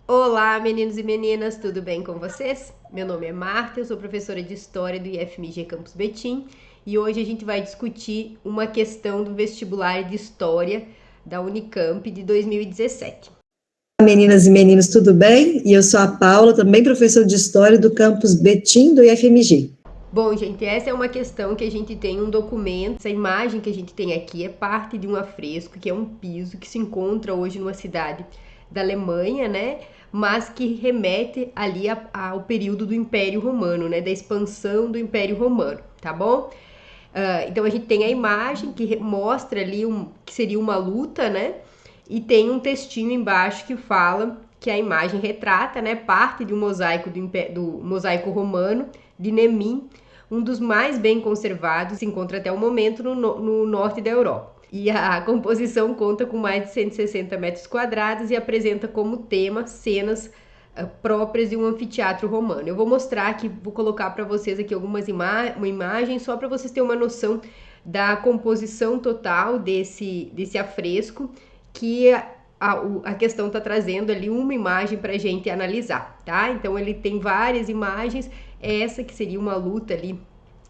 Olá, meninos e meninas, tudo bem com vocês? Meu nome é Marta, eu sou professora de História do IFMG Campus Betim e hoje a gente vai discutir uma questão do vestibular de História da Unicamp de 2017. Olá, meninas e meninos, tudo bem? E eu sou a Paula, também professora de História do Campus Betim do IFMG. Bom, gente, essa é uma questão que a gente tem um documento. Essa imagem que a gente tem aqui é parte de um afresco, que é um piso que se encontra hoje numa cidade da Alemanha, né? Mas que remete ali ao período do Império Romano, né? Da expansão do Império Romano, tá bom? Então a gente tem a imagem que mostra ali que seria uma luta, né? E tem um textinho embaixo que fala que a imagem retrata, né? Parte de um mosaico do mosaico romano de Nemim, um dos mais bem conservados, se encontra até o momento no norte da Europa. E a composição conta com mais de 160 metros quadrados e apresenta como tema cenas próprias de um anfiteatro romano. Eu vou mostrar aqui, vou colocar para vocês aqui uma imagem só para vocês terem uma noção da composição total desse afresco, que a questão está trazendo ali uma imagem para a gente analisar, tá? Então ele tem várias imagens, essa que seria uma luta ali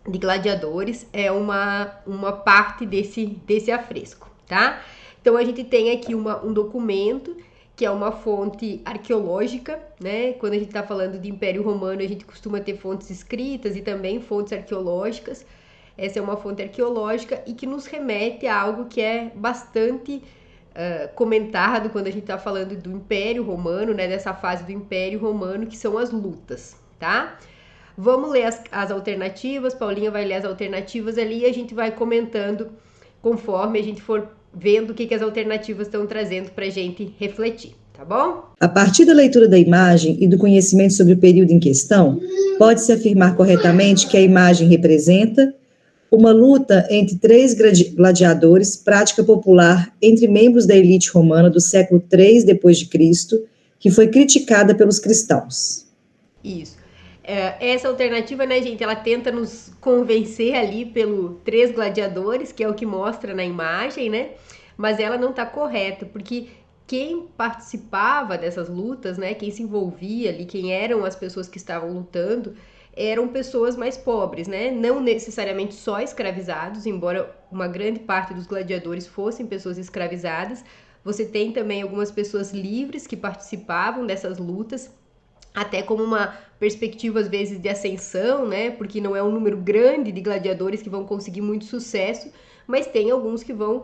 de gladiadores é uma parte desse afresco, tá? Então a gente tem aqui um documento que é uma fonte arqueológica, né? Quando a gente está falando de Império Romano, a gente costuma ter fontes escritas e também fontes arqueológicas. Essa é uma fonte arqueológica e que nos remete a algo que é bastante comentado quando a gente está falando do Império Romano, né? Dessa fase do Império Romano, que são as lutas, tá? Vamos ler as alternativas, Paulinha vai ler as alternativas ali e a gente vai comentando conforme a gente for vendo o que as alternativas estão trazendo para a gente refletir, tá bom? A partir da leitura da imagem e do conhecimento sobre o período em questão, pode-se afirmar corretamente que a imagem representa uma luta entre três gladiadores, prática popular entre membros da elite romana do século III d.C., que foi criticada pelos cristãos. Isso. Essa alternativa, né, gente, ela tenta nos convencer ali pelo três gladiadores, que é o que mostra na imagem, né? Mas ela não tá correta, porque quem participava dessas lutas, né, quem se envolvia ali, quem eram as pessoas que estavam lutando, eram pessoas mais pobres, né? Não necessariamente só escravizados, embora uma grande parte dos gladiadores fossem pessoas escravizadas. Você tem também algumas pessoas livres que participavam dessas lutas, até como uma perspectiva às vezes de ascensão, né? Porque não é um número grande de gladiadores que vão conseguir muito sucesso, mas tem alguns que vão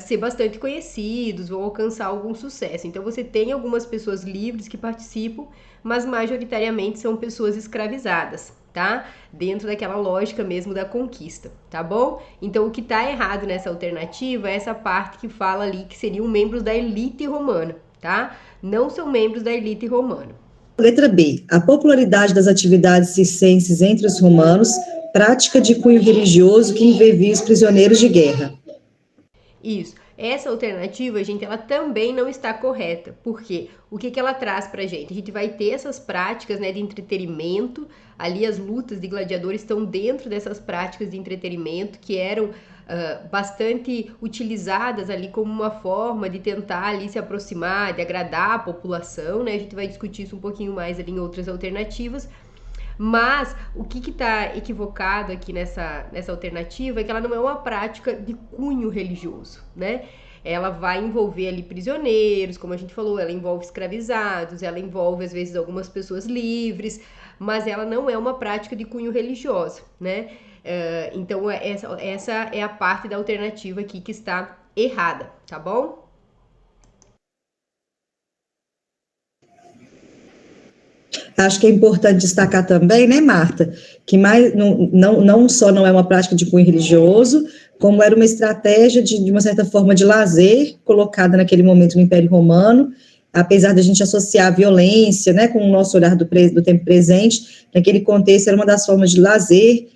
ser bastante conhecidos, vão alcançar algum sucesso. Então você tem algumas pessoas livres que participam, mas majoritariamente são pessoas escravizadas, tá? Dentro daquela lógica mesmo da conquista, tá bom? Então o que tá errado nessa alternativa é essa parte que fala ali que seriam membros da elite romana, tá? Não são membros da elite romana. Letra B. A popularidade das atividades circenses entre os romanos, prática de cunho religioso que envolvia os prisioneiros de guerra. Isso. Essa alternativa, gente, ela também não está correta. Por quê? O que ela traz pra gente? A gente vai ter essas práticas, né, de entretenimento. Ali as lutas de gladiadores estão dentro dessas práticas de entretenimento que eram bastante utilizadas ali como uma forma de tentar ali se aproximar, de agradar a população, né? A gente vai discutir isso um pouquinho mais ali em outras alternativas. Mas o que está equivocado aqui nessa alternativa é que ela não é uma prática de cunho religioso, né? Ela vai envolver ali prisioneiros, como a gente falou, ela envolve escravizados, ela envolve às vezes algumas pessoas livres, mas ela não é uma prática de cunho religioso, né? Então essa é a parte da alternativa aqui que está errada, tá bom? Acho que é importante destacar também, né, Marta, que mais, não só não é uma prática de cunho religioso, como era uma estratégia de uma certa forma de lazer colocada naquele momento no Império Romano, apesar da gente associar a violência, né, com o nosso olhar do tempo presente, naquele contexto era uma das formas de lazer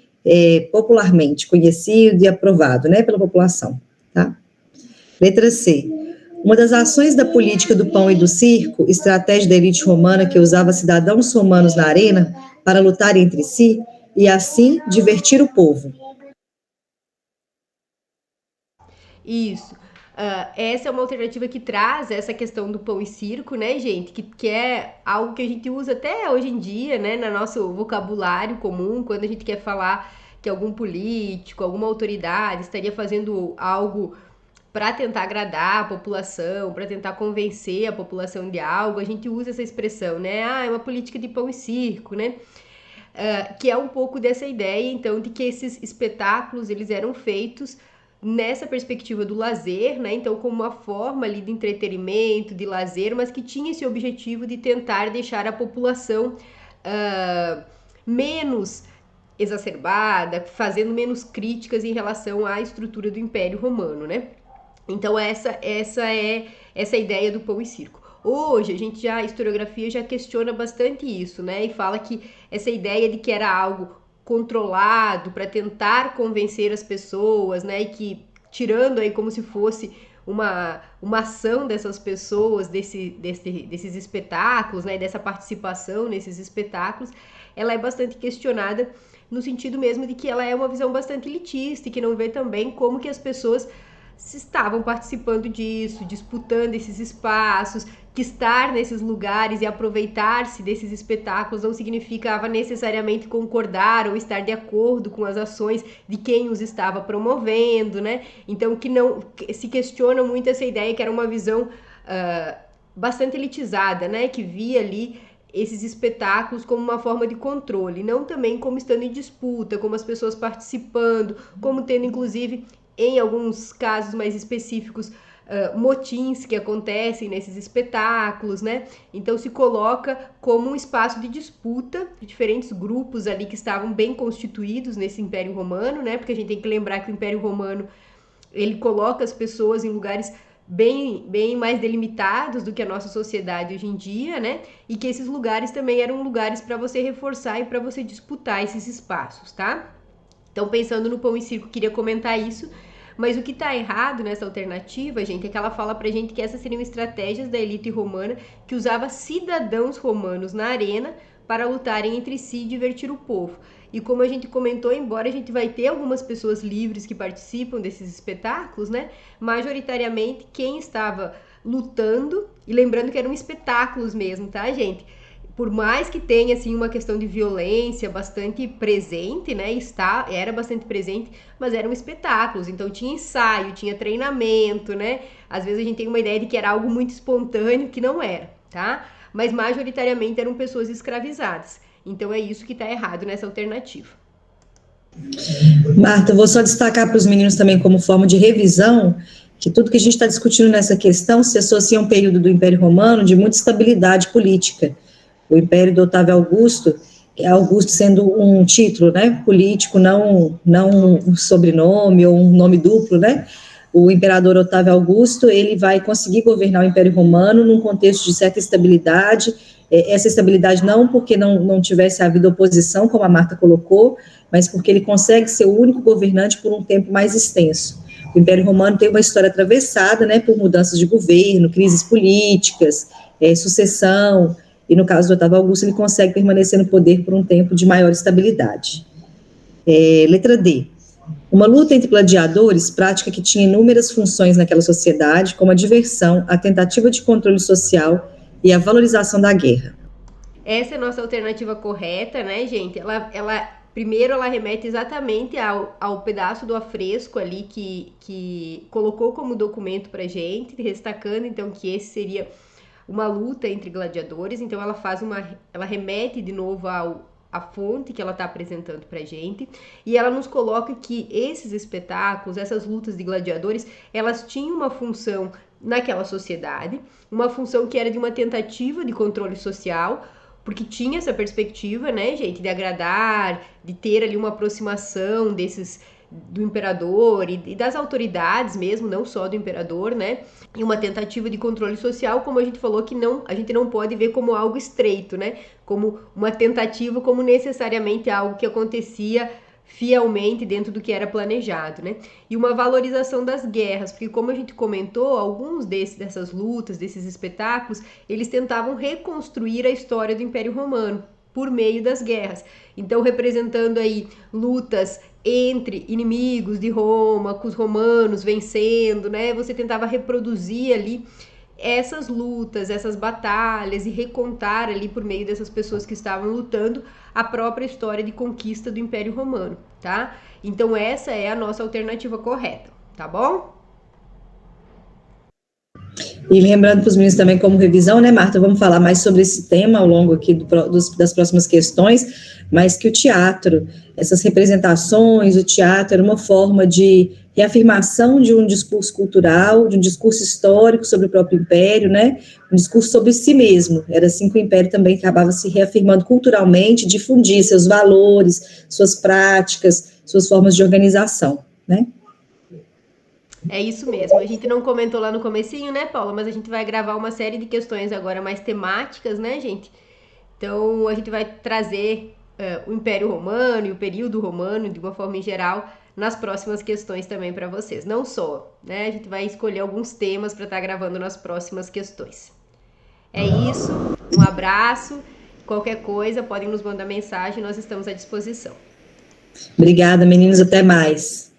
popularmente conhecido e aprovado, né, pela população, tá? Letra C. Uma das ações da política do pão e do circo, estratégia da elite romana que usava cidadãos romanos na arena para lutar entre si, e assim divertir o povo. Isso. Essa é uma alternativa que traz essa questão do pão e circo, né, gente? Que é algo que a gente usa até hoje em dia, né, no nosso vocabulário comum, quando a gente quer falar que algum político, alguma autoridade estaria fazendo algo para tentar agradar a população, para tentar convencer a população de algo, a gente usa essa expressão, né? Ah, é uma política de pão e circo, né? Que é um pouco dessa ideia, então, de que esses espetáculos eles eram feitos nessa perspectiva do lazer, né? Então, como uma forma ali de entretenimento, de lazer, mas que tinha esse objetivo de tentar deixar a população menos exacerbada, fazendo menos críticas em relação à estrutura do Império Romano, né? Então essa ideia do pão e circo. Hoje a historiografia já questiona bastante isso, né? E fala que essa ideia de que era algo controlado para tentar convencer as pessoas, né? E que tirando aí como se fosse uma ação dessas pessoas, desses espetáculos, né? Dessa participação nesses espetáculos, ela é bastante questionada no sentido mesmo de que ela é uma visão bastante elitista e que não vê também como que as pessoas estavam participando disso, disputando esses espaços, que estar nesses lugares e aproveitar-se desses espetáculos não significava necessariamente concordar ou estar de acordo com as ações de quem os estava promovendo, né? Então que não se questiona muito essa ideia que era uma visão bastante elitizada, né? Que via ali esses espetáculos como uma forma de controle, não também como estando em disputa, como as pessoas participando, como tendo inclusive em alguns casos mais específicos, motins que acontecem nesses espetáculos, né? Então se coloca como um espaço de disputa de diferentes grupos ali que estavam bem constituídos nesse Império Romano, né? Porque a gente tem que lembrar que o Império Romano ele coloca as pessoas em lugares bem mais delimitados do que a nossa sociedade hoje em dia, né? E que esses lugares também eram lugares para você reforçar e para você disputar esses espaços, tá? Então, pensando no pão e circo, queria comentar isso. Mas o que está errado nessa alternativa, gente, é que ela fala pra gente que essas seriam estratégias da elite romana que usava cidadãos romanos na arena para lutarem entre si e divertir o povo. E como a gente comentou, embora a gente vai ter algumas pessoas livres que participam desses espetáculos, né? Majoritariamente quem estava lutando, e lembrando que eram espetáculos mesmo, tá, gente? Por mais que tenha assim uma questão de violência bastante presente, né? Era bastante presente, mas eram espetáculos, então tinha ensaio, tinha treinamento, né? Às vezes a gente tem uma ideia de que era algo muito espontâneo, que não era, tá? Mas majoritariamente eram pessoas escravizadas. Então é isso que está errado nessa alternativa. Marta, vou só destacar para os meninos também como forma de revisão que tudo que a gente está discutindo nessa questão se associa a um período do Império Romano de muita estabilidade política. O Império do Otávio Augusto, Augusto sendo um título, né, político, não um sobrenome ou um nome duplo, né? O imperador Otávio Augusto, ele vai conseguir governar o Império Romano num contexto de certa estabilidade, essa estabilidade não porque não tivesse havido oposição, como a Marta colocou, mas porque ele consegue ser o único governante por um tempo mais extenso. O Império Romano tem uma história atravessada, né, por mudanças de governo, crises políticas, sucessão, e no caso do Otávio Augusto, ele consegue permanecer no poder por um tempo de maior estabilidade. Letra D. Uma luta entre gladiadores, prática que tinha inúmeras funções naquela sociedade, como a diversão, a tentativa de controle social e a valorização da guerra. Essa é a nossa alternativa correta, né, gente? Primeiro, ela remete exatamente ao pedaço do afresco ali que colocou como documento pra gente, destacando, então, que esse seria uma luta entre gladiadores. Então, ela remete de novo a fonte que ela está apresentando pra gente, e ela nos coloca que esses espetáculos, essas lutas de gladiadores, elas tinham uma função naquela sociedade, uma função que era de uma tentativa de controle social, porque tinha essa perspectiva, né, gente, de agradar, de ter ali uma aproximação do imperador e das autoridades mesmo, não só do imperador, né, e uma tentativa de controle social, como a gente falou, que a gente não pode ver como algo estreito, né, como uma tentativa, como necessariamente algo que acontecia fielmente dentro do que era planejado, né? E uma valorização das guerras, porque como a gente comentou, alguns dessas lutas, desses espetáculos, eles tentavam reconstruir a história do Império Romano. por meio das guerras. Então, representando aí lutas entre inimigos de Roma, com os romanos vencendo, né? Você tentava reproduzir ali essas lutas, essas batalhas e recontar ali por meio dessas pessoas que estavam lutando a própria história de conquista do Império Romano, tá? Então essa é a nossa alternativa correta, tá bom? E lembrando para os meninos também como revisão, né, Marta, vamos falar mais sobre esse tema ao longo aqui das próximas questões, mas que o teatro, essas representações, o teatro era uma forma de reafirmação de um discurso cultural, de um discurso histórico sobre o próprio império, né, um discurso sobre si mesmo. Era assim que o império também acabava se reafirmando culturalmente, difundir seus valores, suas práticas, suas formas de organização, né. É isso mesmo. A gente não comentou lá no comecinho, né, Paula? Mas a gente vai gravar uma série de questões agora mais temáticas, né, gente? Então a gente vai trazer o Império Romano e o período romano de uma forma em geral nas próximas questões também para vocês. Não só, né? A gente vai escolher alguns temas para estar gravando nas próximas questões. É isso. Um abraço. Qualquer coisa, podem nos mandar mensagem, nós estamos à disposição. Obrigada, meninos, até mais.